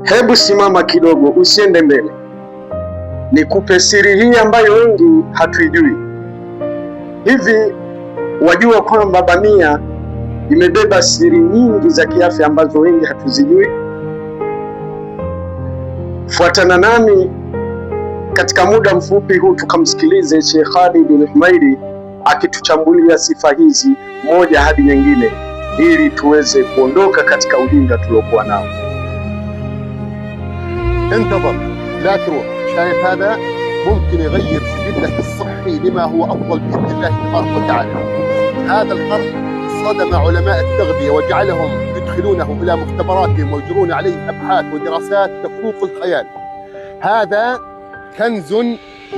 Hebu simama kidogo, usiende mbele. Nikupe siri hii ambayo wengi hatuijui. Hivi wajua kwamba bamia imebeba siri nyingi za kiafya ambazo wengi hatuzijui? Fuatana nami katika muda mfupi huu tukamsikilize Sheikh Khalid Al-Humaidi akituchambulia sifa hizi moja hadi nyingine, ili tuweze kuondoka katika ujinga tuliokuwa nao. انتظر لا تروح. شايف هذا ممكن يغير سجلك الصحي لما هو افضل باذن الله تبارك وتعالى. هذا القرن صدم علماء التغذيه وجعلهم يدخلونه الى مختبراتهم ويجرون عليه ابحاث ودراسات تفوق الخيال. هذا كنز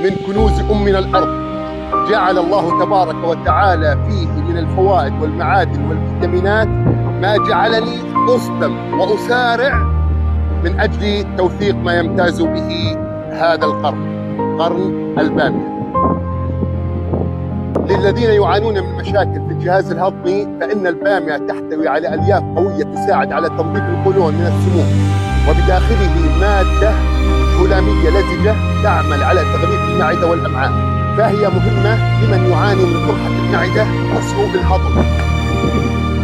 من كنوز امنا الارض، جعل الله تبارك وتعالى فيه من الفوائد والمعادن والفيتامينات ما جعلني اصدم واسارع من أجل توثيق ما يمتاز به هذا القرن، قرن البامية. للذين يعانون من مشاكل في الجهاز الهضمي فإن البامية تحتوي على ألياف قوية تساعد على تنظيف القولون من السموم، وبداخله مادة هلامية لزجة تعمل على تغليف المعدة والأمعاء، فهي مهمة لمن يعاني من قرحة المعدة وسوء الهضم.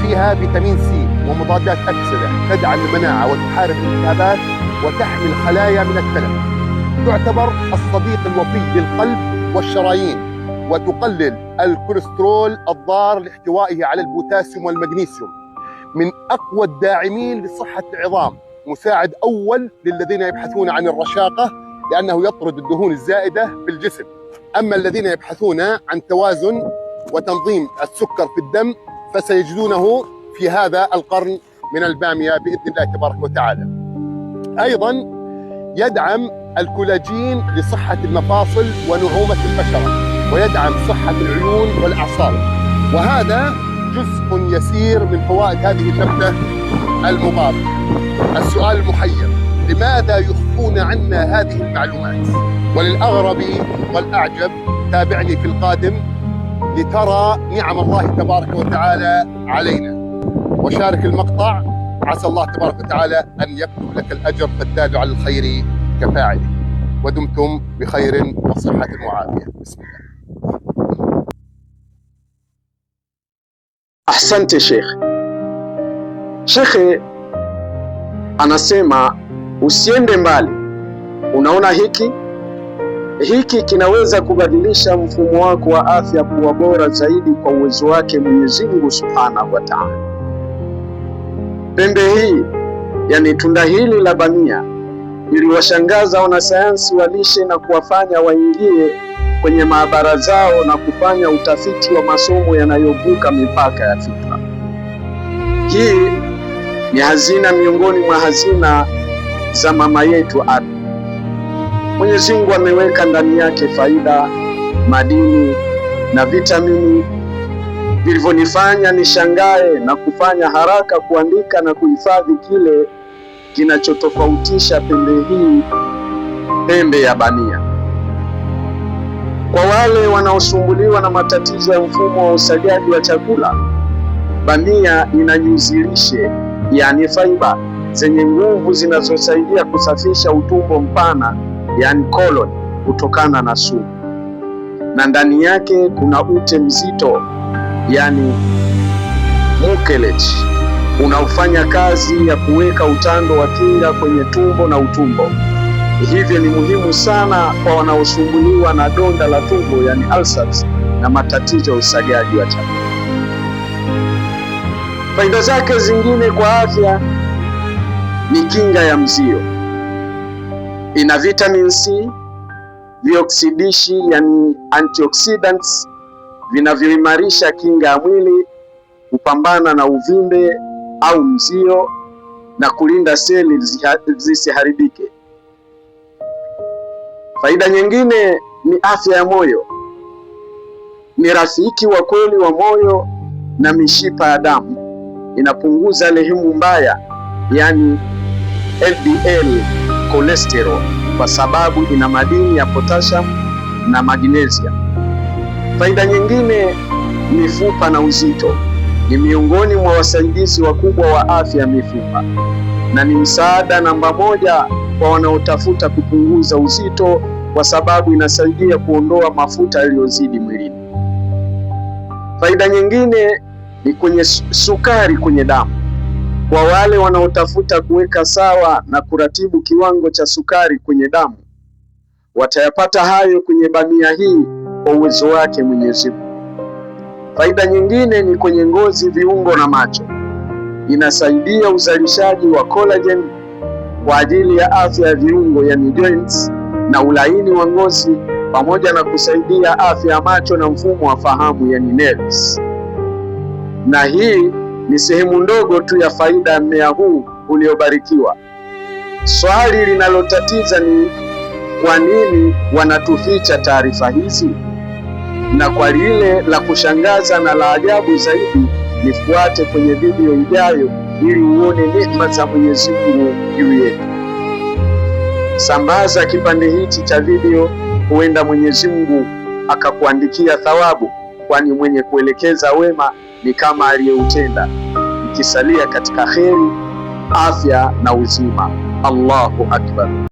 فيها فيتامين سي ومضادات أكسدة تدعم المناعة وتحارب الالتهابات وتحمي الخلايا من التلف. تعتبر الصديق الوفي للقلب والشرايين، وتقلل الكوليسترول الضار لاحتوائه على البوتاسيوم والمغنيسيوم. من أقوى الداعمين لصحة العظام، مساعد أول للذين يبحثون عن الرشاقة لأنه يطرد الدهون الزائدة في الجسم. أما الذين يبحثون عن توازن وتنظيم السكر في الدم فسيجدونه في هذا القرن من البامية بإذن الله تبارك وتعالى. أيضا يدعم الكولاجين لصحة المفاصل ونعومة البشرة، ويدعم صحة العيون والأعصاب، وهذا جزء يسير من فوائد هذه النبتة المباركة. السؤال المحير: لماذا يخفون عنا هذه المعلومات؟ وللأغرب والأعجب تابعني في القادم لترى نعم الله تبارك وتعالى علينا، وشارك المقطع، عسى الله تبارك وتعالى أن يكتب لك الأجر فالدال على الخير كفاعله. ودمتم بخير وصحة وعافية. بسم الله. Asante Sheikh. Sheikh anasema usiende mbali. Unaona hiki kinaweza kubadilisha mfumo wako wa afya kuwa bora zaidi kwa uwezo wake Mwenyezi Mungu Subhanahu wa Ta'ala. Pembe hii, yani tunda hili la bamia, iliwashangaza wanasayansi wa lishe na kuwafanya waingie kwenye maabara zao na kufanya utafiti wa masomo yanayovuka mipaka ya fikra. Hii ni hazina miongoni mwa hazina za mama yetu ardhi. Mwenyezi Mungu ameweka ndani yake faida, madini na vitamini vilivyonifanya nishangae na kufanya haraka kuandika na kuhifadhi kile kinachotofautisha pembe hii, pembe ya bamia. Kwa wale wanaosumbuliwa na matatizo ya mfumo wa usagaji wa chakula, bamia ina nyuzi lishe, yani fiber, zenye nguvu zinazosaidia kusafisha utumbo mpana, yani colon, kutokana na sumu. Na ndani yake kuna ute mzito, yani mucilage, unaofanya kazi ya kuweka utando wa kinga kwenye tumbo na utumbo. Hivyo ni muhimu sana kwa wanaosumbuliwa na donda la tumbo, yani ulcers, na matatizo ya usagaji wa chakula. Faida zake zingine kwa afya ni kinga ya mzio. Ina vitamin C, vioksidishi, yani antioxidants, vinavyoimarisha kinga ya mwili, kupambana na uvimbe au mzio na kulinda seli zisiharibike. Faida nyingine ni afya ya moyo. Ni rafiki wa kweli wa moyo na mishipa ya damu. Inapunguza lehemu mbaya, yani LDL cholesterol, kwa sababu ina madini ya potassium na magnesium. Faida nyingine ni mifupa na uzito. Ni miongoni mwa wasaidizi wakubwa wa afya ya mifupa. na ni msaada namba moja kwa wanaotafuta kupunguza uzito, kwa sababu inasaidia kuondoa mafuta yaliyozidi mwilini. Faida nyingine ni kwenye sukari kwenye damu. Kwa wale wanaotafuta kuweka sawa na kuratibu kiwango cha sukari kwenye damu, watayapata hayo kwenye bamia hii kwa uwezo wake Mwenyezi Mungu. Faida nyingine ni kwenye ngozi, viungo na macho. Inasaidia uzalishaji wa collagen kwa ajili ya afya ya viungo, yani joints, na ulaini wa ngozi, pamoja na kusaidia afya ya macho na mfumo wa fahamu, yani nerves. Na hii ni sehemu ndogo tu ya faida ya mmea huu uliobarikiwa. Swali linalotatiza ni kwa nini wanatuficha taarifa hizi? Na kwa lile la kushangaza na la ajabu zaidi, nifuate kwenye video ijayo ili uone neema za Mwenyezi Mungu juu yetu. Sambaza kipande hichi cha video, huenda Mwenyezi Mungu akakuandikia thawabu, kwani mwenye kuelekeza wema ni kama aliyeutenda, ikisalia katika kheri, afya na uzima. Allahu Akbar.